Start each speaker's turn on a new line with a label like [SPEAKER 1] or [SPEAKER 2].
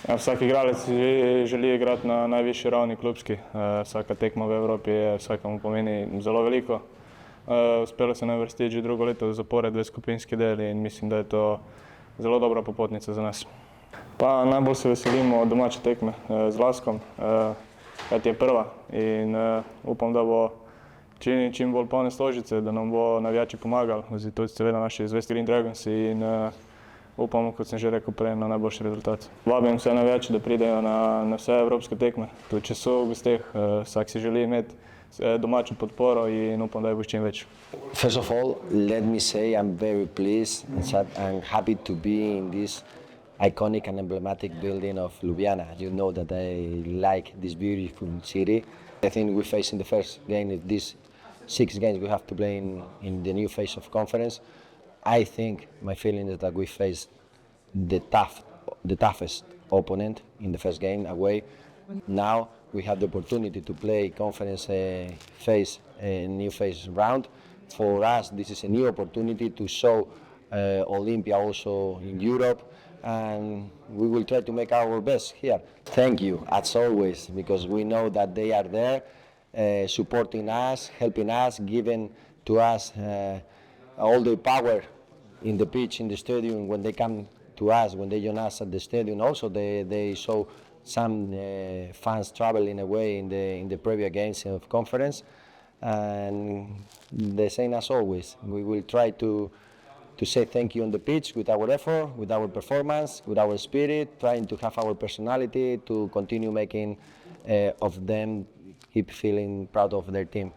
[SPEAKER 1] Ja, vsak igralec želi igrati na najvišji ravni klubski. Vsaka tekma v Evropi je vsakemu pomeni zelo veliko. Uspelo se nam vrstiti že drugo leto zapored v skupinski deli in mislim, da je to zelo dobra popotnica za nas. Pa najbolj se veselimo domače tekme z Laskom, kajti je prva in upam, da bo čim bolj polne stožice, da nam bo navijači pomagali, tudi seveda naši zvesti Green Dragons in upamo, kot sem že rekel prej, na najboljši rezultat. Vabim vse navijače, da pridejo na vse evropske tekme, tudi če so v gosteh, vsak si želi imeti domačo podporo in upam, da je bo čim več.
[SPEAKER 2] First of all, let me say I'm very pleased and happy to be in this iconic and emblematic building of Ljubljana. You know that I like this beautiful city. I think we face in the first game of these 6 games we have to play in the new phase of conference. I think my feeling is that we faced the toughest opponent in the first game away. Now we have the opportunity to play conference phase, a new phase round. For us, this is a new opportunity to show Olympia also in Europe, and we will try to make our best here. Thank you, as always, because we know that they are there supporting us, helping us, giving to us all the power in the pitch, in the stadium. When they come to us, when they join us at the stadium, also they show some fans traveling away in the previous games of conference. And the same as always, we will try to say thank you on the pitch with our effort, with our performance, with our spirit, trying to have our personality to continue making of them keep feeling proud of their team.